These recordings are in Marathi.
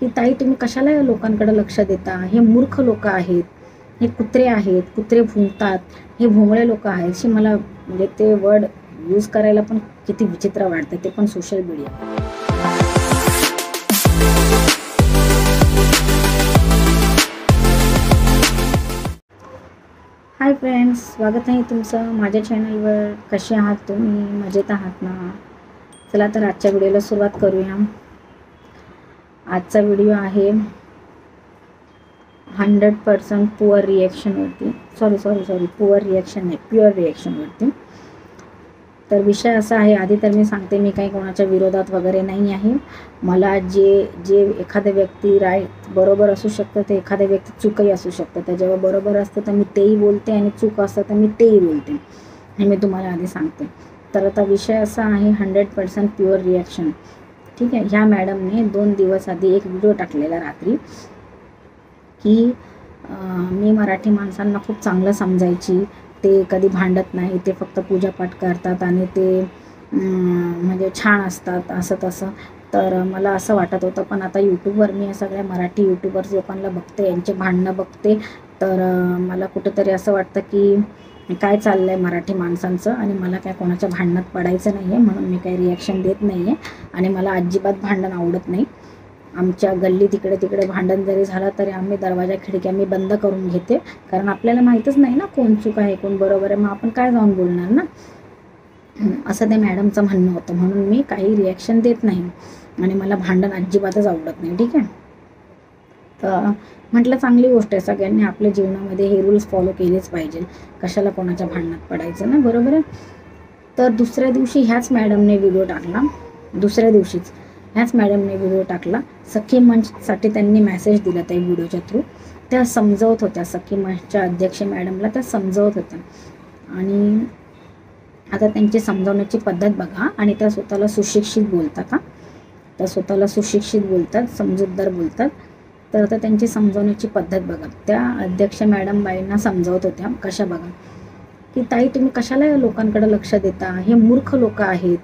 की ताई तुम्ही कशाला या लोकांकडे लक्ष देता, हे मूर्ख लोक आहेत, हे कुत्रे आहेत, कुत्रे भुंकतात, हे भोंगळे लोक आहेत. अशी मला म्हणजे ते वर्ड यूज करायला पण किती विचित्र वाटतं, ते पण सोशल मीडिया. हाय फ्रेंड्स, स्वागत आहे तुमचं माझ्या चॅनलवर. कसे आहात तुम्ही? मजेत आहात ना? चला तर आजच्या व्हिडिओला सुरुवात करूया. आजचा व्हिडिओ आहे 100% पुअर रिॲक्शनवरती. पुअर रिॲक्शन नाही, प्युअर रिॲक्शनवरती. तर विषय असा आहे, आधी तर मी सांगते, मी काही कोणाच्या विरोधात वगैरे नाही आहे. मला जे एखाद्या व्यक्ती बरोबर असू शकतं, ते एखाद्या व्यक्ती चूकही असू शकतं. तर जेव्हा बरोबर असतं तर मी तेही बोलते आणि चूक असतं तर मी तेही बोलते, हे मी तुम्हाला आधी सांगते. तर आता विषय असा आहे 100% प्युअर रिॲक्शन. ठीक आहे. ह्या मॅडमने 2 दिवस आधी एक व्हिडिओ टाकलेला रात्री की मी मराठी माणसांना खूप चांगलं समजायची, ते कधी भांडत नाही, ते फक्त पूजापाठ करतात आणि ते म्हणजे छान असतात, असं तसं. तर मला असं वाटत होतं, पण आता यूट्यूबवर मी सगळ्या मराठी यूट्यूबर्स लोकांना बघते, यांचे भांडणं बघते, तर मला कुठंतरी असं वाटतं की काय चाललं आहे मराठी माणसांचं, आणि मला काय कोणाच्या भांडणात पडायचं नाही आहे, म्हणून मी काही रिॲक्शन देत नाही आहे. आणि मला अजिबात भांडण आवडत नाही. आमच्या गल्ली तिकडे भांडण जरी झालं तरी आम्ही दरवाजा खिडक्या मी बंद करून घेते, कारण आपल्याला माहीतच नाही ना कोण चूक आहे कोण बरोबर आहे, मग आपण काय जाऊन बोलणार ना, असं त्या मॅडमचं म्हणणं होतं. म्हणून मी काही रिॲक्शन देत नाही आणि मला भांडण अजिबातच आवडत नाही. ठीक आहे. तर म्हटलं चांगली गोष्ट आहे, सगळ्यांनी आपल्या जीवनामध्ये हे रूल्स फॉलो केलेच पाहिजे, कशाला कोणाच्या भांडणात पडायचं ना, बरोबर आहे. तर दुसऱ्या दिवशी ह्याच मॅडमने व्हिडिओ टाकला, ह्याच मॅडमने व्हिडिओ टाकला. सखी मंचसाठी त्यांनी मेसेज दिला त्या व्हिडिओच्या थ्रू. त्या समजवत होत्या, सखी मंचच्या अध्यक्ष मॅडमला त्या समजवत होत्या. आणि आता त्यांची समजवण्याची पद्धत बघा. आणि त्या स्वतःला सुशिक्षित बोलतात, समजूतदार बोलतात. तर आता त्यांची समजवण्याची पद्धत बघा. त्या अध्यक्ष मॅडम बाईंना समजवत होत्या कशा बघा, की ताई तुम्ही कशाला या लोकांकडे लक्ष देता, हे मूर्ख लोक आहेत,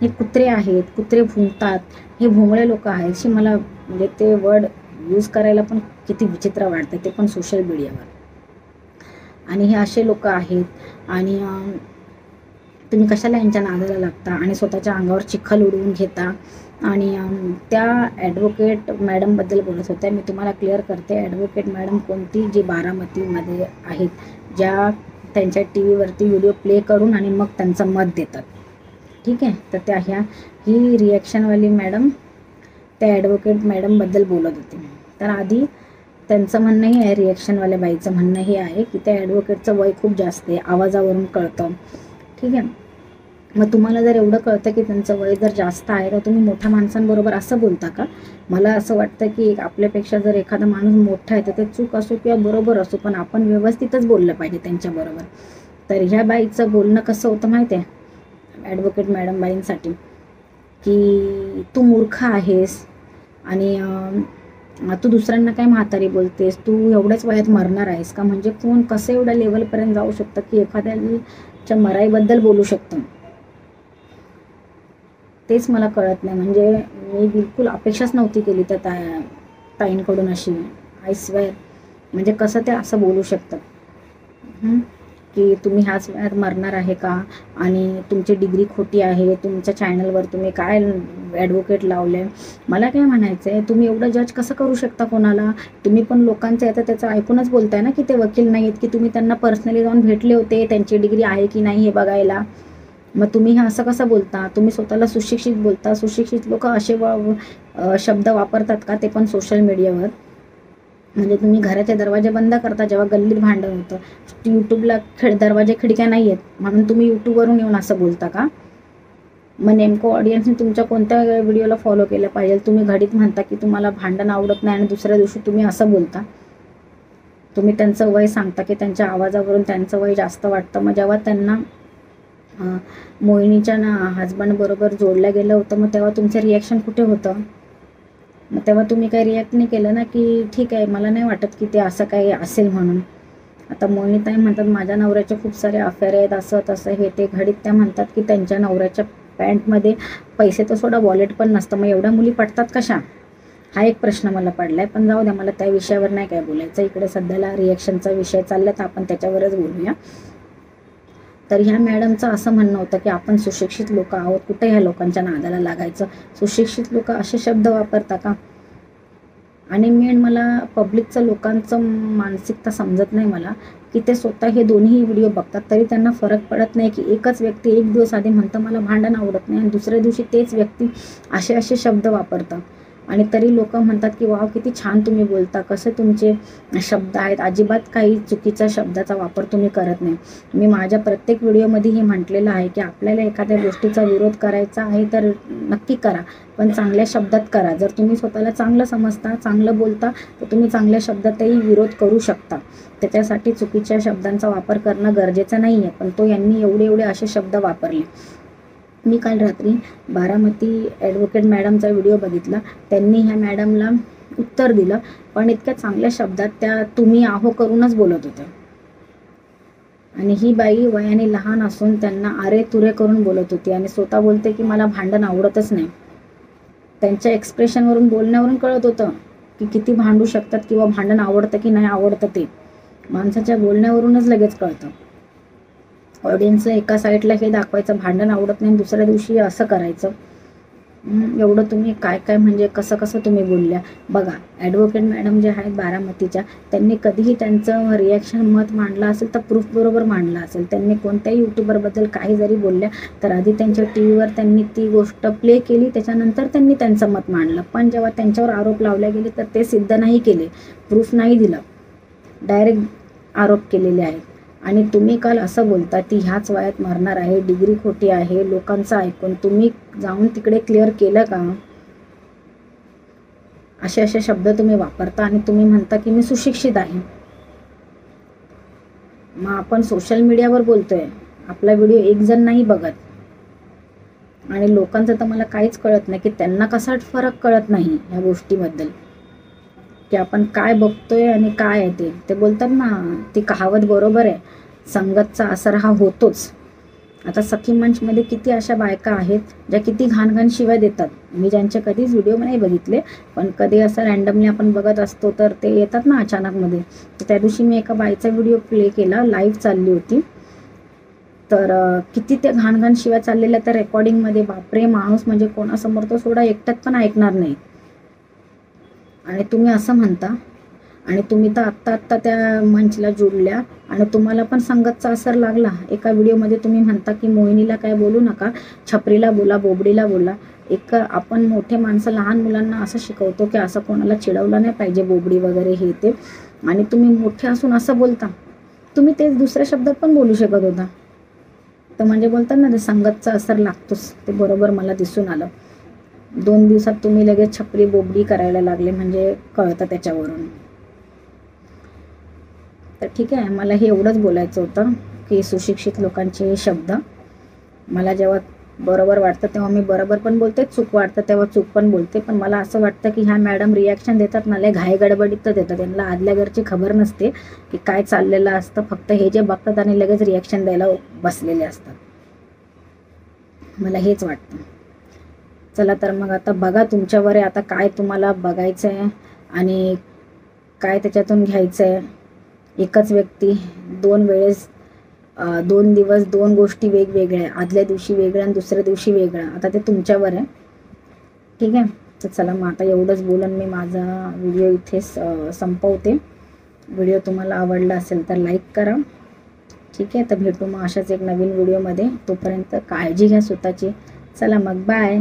हे कुत्रे आहेत, कुत्रे भुंकतात, हे भोंगळे लोक आहेत. अशी मला म्हणजे ते वर्ड यूज करायला पण किती विचित्र वाटतं, ते पण सोशल मीडियावर. आणि हे असे लोक आहेत, आणि तुम्ही कशाला यांच्या नादाला लागता आणि स्वतःच्या अंगावर चिखल उडवून घेता. आणि त्या ॲडव्होकेट मॅडमबद्दल बोलत होत्या. मी तुम्हाला क्लिअर करते, ॲडव्होकेट मॅडम कोणती, जी बारामतीमध्ये आहेत, ज्या त्यांच्या टी व्हीवरती व्हिडिओ प्ले करून आणि मग त्यांचं मत देतात. ठीक आहे. तर ही रिॲक्शनवाली मॅडम त्या ॲडव्होकेट मॅडमबद्दल बोलत होती. तर आधी त्यांचं म्हणणं हे आहे, रिॲक्शनवाल्या बाईचं म्हणणं हे आहे की त्या ॲडव्होकेटचं वय खूप जास्त आहे, आवाजावरून कळतं. ठीक आहे. मग तुम्हाला जर एवढं कळतं की त्यांचं वय जर जास्त आहे, तर तुम्ही मोठ्या माणसांबरोबर असं बोलता का? मला असं वाटतं की आपल्यापेक्षा जर एखादा माणूस मोठा आहे तर ते चूक असो किंवा बरोबर असो, पण आपण व्यवस्थितच बोललं पाहिजे त्यांच्याबरोबर. तर ह्या बाईचं बोलणं कसं होतं माहिती आहे ॲडव्होकेट मॅडम बाईंसाठी, की तू मूर्ख आहेस आणि तू दुसऱ्यांना काय म्हातारी बोलतेस, तू एवढ्याच वयात मरणार आहेस का? म्हणजे कोण कसं एवढ्या लेवलपर्यंत जाऊ शकतं की एखाद्याच्या मराईबद्दल बोलू शकतं, तेच मला कळत नाही. म्हणजे मी बिलकुल अपेक्षाच नव्हती केली त्या ताईंकडून अशी, आय स्वेअर. म्हणजे कसं ते असं बोलू शकतात की तुम्ही ह्याच वयात मरणार आहे का, आणि तुमची डिग्री खोटी आहे, तुमच्या चॅनलवर तुम्ही काय ॲडव्होकेट लावले. मला काय म्हणायचं आहे, तुम्ही एवढं जज कसं करू शकता कोणाला? तुम्ही पण लोकांचं आहे तर त्याचं ऐकूनच बोलताय ना की ते वकील नाही आहेत, की तुम्ही त्यांना पर्सनली जाऊन भेटले होते त्यांची डिग्री आहे की नाही हे बघायला. मग तुम्ही हे असं कसं बोलता? तुम्ही स्वतःला सुशिक्षित बोलता. सुशिक्षित लोक असे शब्द वापरतात का, ते पण सोशल मीडियावर? म्हणजे तुम्ही घराचे दरवाजे बंद करता जेव्हा गल्लीत भांडण होतं. यूट्यूबला दरवाजे खिडक्या नाही आहेत म्हणून तुम्ही यूट्यूबवरून येऊन असं बोलता का? मग नेमकं ऑडियन्सने तुमच्या कोणत्या व्हिडिओला फॉलो केलं पाहिजे? तुम्ही घडीत म्हणता की तुम्हाला भांडण आवडत नाही आणि दुसऱ्या दिवशी तुम्ही असं बोलता. तुम्ही त्यांचं वय सांगता की त्यांच्या आवाजावरून त्यांचं वय जास्त वाटतं. मग जेव्हा त्यांना मोहिनीच्या हजबंडबरोबर जोडलं गेलं होतं, मग तेव्हा तुमचं रिॲक्शन कुठे होतं? मग तेव्हा तुम्ही काही रिॲक्ट नाही केलं ना, की ठीक आहे मला नाही वाटत की ते असं काही असेल म्हणून. आता मोहिनीताई म्हणतात माझ्या नवऱ्याचे खूप सारे अफेअर आहेत, असं तसं हे ते. घडीत त्या म्हणतात की त्यांच्या नवऱ्याच्या पॅन्टमध्ये पैसे तर सोडा वॉलेट पण नसतं. मग एवढ्या मुली पटतात कशा? हा एक प्रश्न मला पडलाय, पण जाऊ द्या, मला त्या विषयावर नाही काय बोलायचं. इकडे सध्याला रिएक्शनचा विषय चालला, तर आपण त्याच्यावरच बोलूया. तर ह्या मॅडमचं असं म्हणणं होतं की आपण सुशिक्षित लोक आहोत, कुठे ह्या लोकांच्या नादाला लागायचं, सुशिक्षित लोक असे शब्द वापरता का? आणि मेन मला पब्लिकचं लोकांचं मानसिकता समजत नाही मला, की ते स्वतः हे दोन्ही व्हिडिओ बघतात तरी त्यांना फरक पडत नाही, की एकच व्यक्ती एक दिवस आधी म्हणतं मला भांडण आवडत नाही, आणि दुसऱ्या दिवशी तेच व्यक्ती असे शब्द वापरतात. आणि तरी लोक म्हणतात की वाव किती छान तुम्ही बोलता, कसे तुमचे शब्द आहेत, अजिबात काही चुकीच्या शब्दाचा वापर तुम्ही करत नाही. मी माझ्या प्रत्येक व्हिडिओमध्ये हे म्हटलेलं आहे की आपल्याला एखाद्या गोष्टीचा विरोध करायचा आहे तर नक्की करा, पण चांगल्या शब्दात करा. जर तुम्ही स्वतःला चांगलं समजता, चांगलं बोलता, तर तुम्ही चांगल्या शब्दातही विरोध करू शकता. त्याच्यासाठी चुकीच्या शब्दांचा वापर करणं गरजेचं नाही आहे, पण तो यांनी एवढे असे शब्द वापरले. मी काल रात्री बारामती ॲडव्होकेट मॅडमचा व्हिडिओ बघितला. त्यांनी ह्या मॅडमला उत्तर दिलं, पण इतक्या चांगल्या शब्दात त्या तुम्ही आहो करूनच बोलत होत्या. आणि ही बाई वयाने लहान असून त्यांना अरे तुरे करून बोलत होती, आणि स्वतः बोलते की मला भांडण आवडतच नाही. त्यांच्या एक्सप्रेशनवरून, बोलण्यावरून कळत होतं की किती भांडू शकतात किंवा भांडण आवडतं की नाही आवडतं ते माणसाच्या बोलण्यावरूनच लगेच कळतं. ऑडियन्सला एका साईडला हे दाखवायचं भांडण आवडत नाही, दुसऱ्या दिवशी असं करायचं. एवढं तुम्ही काय म्हणजे कसं तुम्ही बोलल्या. बघा, ॲडव्होकेट मॅडम जे आहेत बारामतीच्या, त्यांनी कधीही त्यांचं रिॲक्शन मत मांडलं असेल तर प्रूफ बरोबर मांडलं असेल. त्यांनी कोणत्याही यूट्यूबरबद्दल काही जरी बोलल्या तर आधी त्यांच्या टीव्हीवर त्यांनी ती गोष्ट प्ले केली, त्याच्यानंतर त्यांनी त्यांचं मत मांडलं. पण जेव्हा त्यांच्यावर आरोप लावले गेले तर ते सिद्ध नाही केले, प्रूफ नाही दिलं, डायरेक्ट आरोप केलेले आहेत. आणि तुम्ही काल असं बोलता ती ह्याच वयात मरणार आहे, डिग्री खोटी आहे, लोकांचं ऐकून तुम्ही जाऊन तिकडे क्लिअर केलं का? असे शब्द तुम्ही वापरता आणि तुम्ही म्हणता की मी सुशिक्षित आहे. मग आपण सोशल मीडियावर बोलतोय, आपला व्हिडिओ एक जण नाही बघत, आणि लोकांचं तर मला काहीच कळत नाही की त्यांना कसा फरक कळत नाही ह्या गोष्टीबद्दल, की आपण काय बघतोय आणि काय आहे ते बोलतात ना, ती कहावत बरोबर आहे, संगतचा असर हा होतोच. आता सखी मंचमध्ये किती अशा बायका आहेत ज्या किती घाण शिव्या देतात. मी ज्यांचे कधीच व्हिडिओ नाही बघितले, पण कधी असं रँडमली आपण बघत असतो तर ते येतात ना अचानकमध्ये. तर त्या दिवशी मी एका बाईचा व्हिडिओ प्ले केला, लाईव्ह चालली होती, तर किती ते घाण शिव्या चाललेल्या त्या रेकॉर्डिंगमध्ये. बापरे, माणूस म्हणजे कोणासमोर तो सोडा एकट्यात पण ऐकणार नाही. आणि तुम्ही असं म्हणता, आणि तुम्ही तर आत्ता त्या मंचला जोडल्या आणि तुम्हाला पण संगतचा असर लागला. एका व्हिडिओमध्ये तुम्ही म्हणता की मोहिनीला काय बोलू नका, छपरीला बोला, बोबडीला बोला. आपण मोठे माणसं लहान मुलांना असं शिकवतो की असं कोणाला चिडवलं नाही पाहिजे, बोबडी वगैरे हे ते, आणि तुम्ही मोठे असून असं बोलता. तुम्ही तेच दुसऱ्या शब्दात पण बोलू शकत होता. तर म्हणजे बोलतात ना, ते संगतचा असर लागतोच, ते बरोबर मला दिसून आलं. 2 दिवसात तुम्ही लगेच छपरी बोबडी करायला लागले, म्हणजे कळतं त्याच्यावरून. तर ठीक आहे, मला हे एवढंच बोलायचं होतं की सुशिक्षित लोकांचे शब्द मला जेव्हा बरोबर वाटतं तेव्हा मी बरोबर पण बोलते, चूक वाटतं तेव्हा चूक पण बोलते. पण मला असं वाटतं की ह्या मॅडम रिॲक्शन देतात ना, लय घाई गडबडीत तर देतात. त्यांना आदल्या घरची खबर नसते की काय चाललेलं असतं, फक्त हे जे बघतात आणि लगेच रिॲक्शन द्यायला बसलेले असतात. मला हेच वाटतं. चला तर मग आता बघा, तुमच्यावर आहे आता काय तुम्हाला बघायचं आहे आणि काय त्याच्यातून घ्यायचं आहे. एकच व्यक्ती 2 वेळेस 2 दिवस 2 गोष्टी वेगवेगळ्या, आदल्या दिवशी वेगळ्या आणि दुसऱ्या दिवशी वेगळ्या, आता ते तुमच्यावर आहे. ठीक आहे, तर चला मग आता एवढंच बोलून मी माझा व्हिडिओ इथेच संपवते. व्हिडिओ तुम्हाला आवडला असेल तर लाईक करा. ठीक आहे, तर भेटू मग अशाच एक नवीन व्हिडिओमध्ये. तोपर्यंत काळजी घ्या स्वतःची. चला मग, बाय.